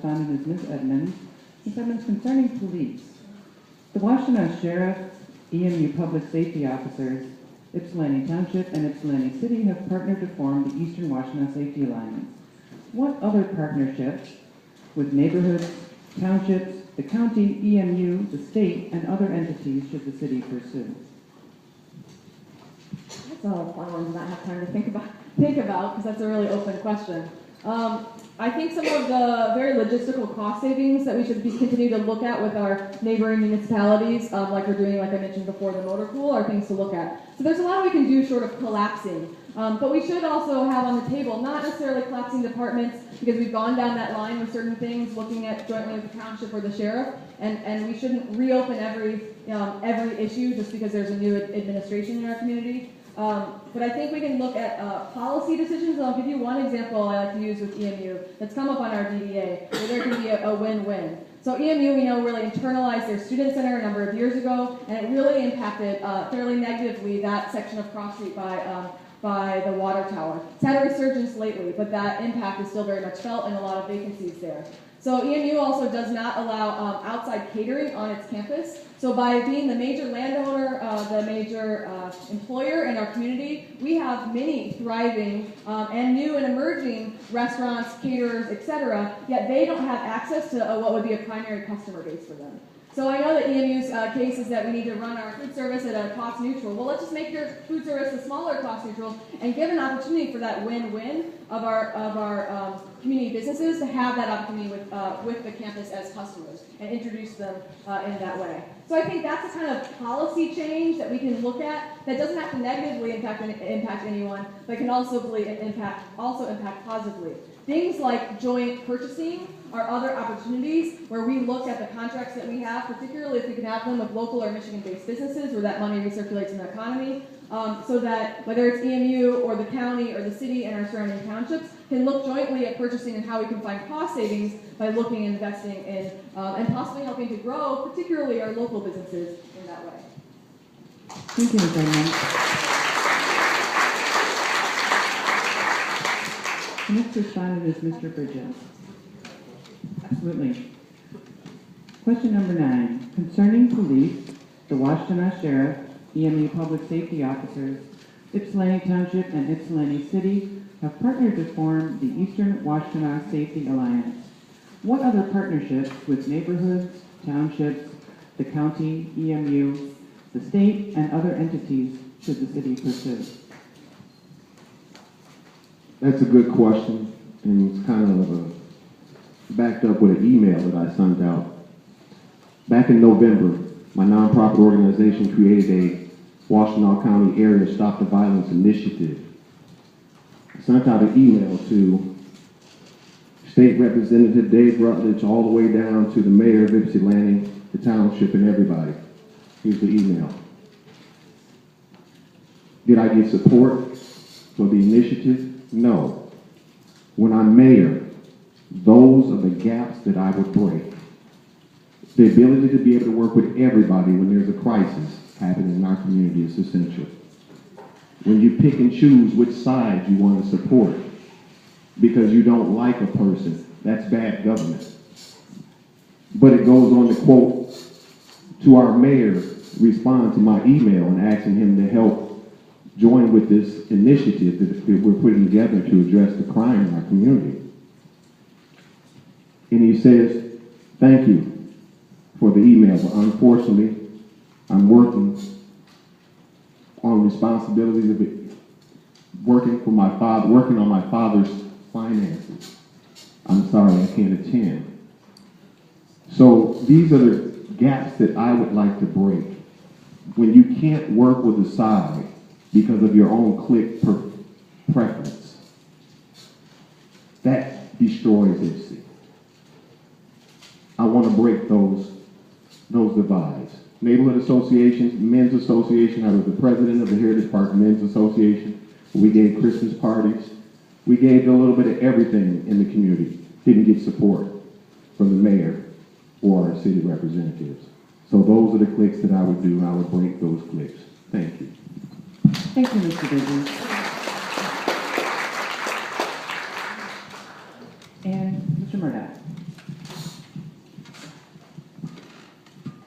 respondent is Ms. Edmonds. Ms. Edmonds, concerning police, the Washtenaw Sheriff, EMU Public Safety Officers, Ypsilanti Township, and Ypsilanti City have partnered to form the Eastern Washtenaw Safety Alliance. What other partnerships with neighborhoods, townships, the county, EMU, the state, and other entities should the city pursue? That's a fun one to not have time to think about because that's a really open question. I think some of the very logistical cost savings that we should continue to look at with our neighboring municipalities, like we're doing, like I mentioned before, the motor pool, are things to look at. So there's a lot we can do short of collapsing. But we should also have on the table, not necessarily collapsing departments, because we've gone down that line with certain things, looking at jointly with the township or the sheriff, and we shouldn't reopen every issue just because there's a new administration in our community. But I think we can look at policy decisions. I'll give you one example I like to use with EMU that's come up on our DDA, where there can be a win-win. So EMU, we know, really internalized their student center a number of years ago, and it really impacted fairly negatively that section of Cross Street by the water tower. It's had a resurgence lately, but that impact is still very much felt and a lot of vacancies there. So EMU also does not allow outside catering on its campus. So by being the major landowner, the major employer in our community, we have many thriving and new and emerging restaurants, caterers, etc. Yet they don't have access to what would be a primary customer base for them. So I know that EMU's case is that we need to run our food service at a cost neutral. Well, let's just make your food service a smaller cost neutral and give an opportunity for that win-win of our community businesses to have that opportunity with the campus as customers and introduce them in that way. So I think that's the kind of policy change that we can look at that doesn't have to negatively impact anyone, but can also impact positively. Things like joint purchasing are other opportunities where we look at the contracts that we have, particularly if we can have them with local or Michigan-based businesses where that money recirculates in the economy, so that whether it's EMU or the county or the city and our surrounding townships can look jointly at purchasing and how we can find cost savings by looking and investing in and possibly helping to grow, particularly our local businesses in that way. Thank you, Ms. Edmonds. The next respondent is Mr. Bridges. Absolutely. Question number 9. Concerning police, the Washtenaw Sheriff, EMU Public Safety Officers, Ypsilanti Township, and Ypsilanti City have partnered to form the Eastern Washtenaw Safety Alliance. What other partnerships with neighborhoods, townships, the county, EMU, the state, and other entities should the city pursue? That's a good question, and it's kind of backed up with an email that I sent out. Back in November, my nonprofit organization created a Washtenaw County Area Stop the Violence Initiative. I sent out an email to State Representative Dave Rutledge all the way down to the mayor of Ypsilanti, the township, and everybody. Here's the email. Did I get support for the initiative? No. When I'm mayor, those are the gaps that I would break. The ability to be able to work with everybody when there's a crisis happening in our community is essential. When you pick and choose which side you want to support because you don't like a person, that's bad government. But it goes on to quote to our mayor respond to my email and asking him to help join with this initiative that we're putting together to address the crime in our community. And he says, thank you for the email, but unfortunately, I'm working on responsibilities of it, working on my father's finances. I'm sorry, I can't attend. So these are the gaps that I would like to break. When you can't work with a side because of your own clique preference, that destroys Ypsi. I want to break those divides. Neighborhood associations, men's association, I was the president of the Heritage Park Men's Association. We gave Christmas parties. We gave a little bit of everything in the community. Didn't get support from the mayor or our city representatives. So those are the cliques that I would do, and I would break those cliques. Thank you. Thank you, Mr. Bridges. And Mr. Murdoch.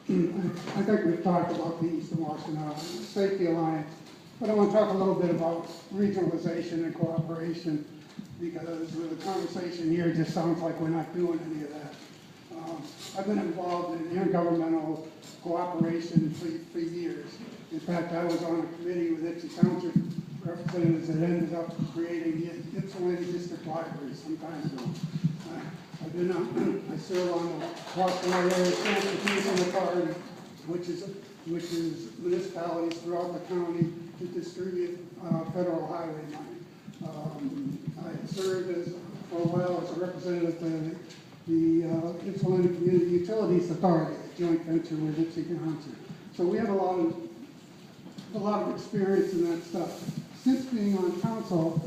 I think we've talked about the Eastern Washington Safety Alliance, but I want to talk a little bit about regionalization and cooperation, because the conversation here just sounds like we're not doing any of that. I've been involved in intergovernmental cooperation for years. In fact, I was on a committee with Ypsi Township representatives that ended up creating the Ypsilanti'a District Library some time ago. I serve on the Washington Area Transportation Authority, which is municipalities throughout the county to distribute federal highway money. I served for a while as a representative to the Ypsilanti'a Community Utilities Authority, a joint venture with Ypsi Township. So we have a lot of experience in that stuff. Since being on council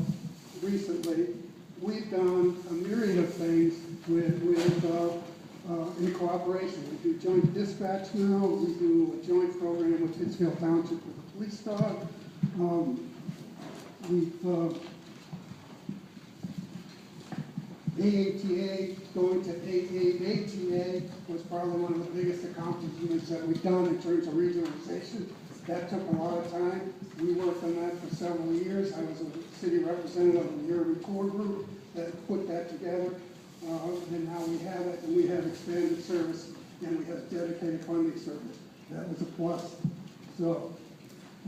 recently, we've done a myriad of things in cooperation. We do joint dispatch now. We do a joint program with Pittsfield Township with a police dog. AATA, going to AATA was probably one of the biggest accomplishments that we've done in terms of regionalization. That took a lot of time. We worked on that for several years. I was a city representative of the Urban Core Group that put that together. And now we have it, and we have expanded service, and we have dedicated funding service. That was a plus. So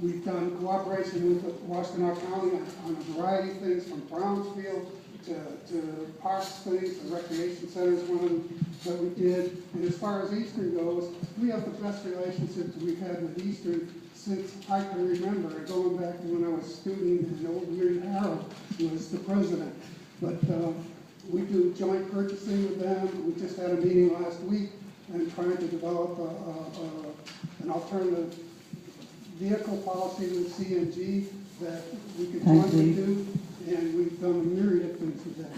we've done cooperation with Washtenaw County on a variety of things, from Brownsfield to parks things, the recreation centers one that we did. And as far as Eastern goes, we have the best relationships we've had with Eastern since I can remember, going back to when I was a student and old Weird Harold was the president. But we do joint purchasing with them. We just had a meeting last week and trying to develop an alternative vehicle policy with CNG that we could jointly do, and we've done a myriad of things with that.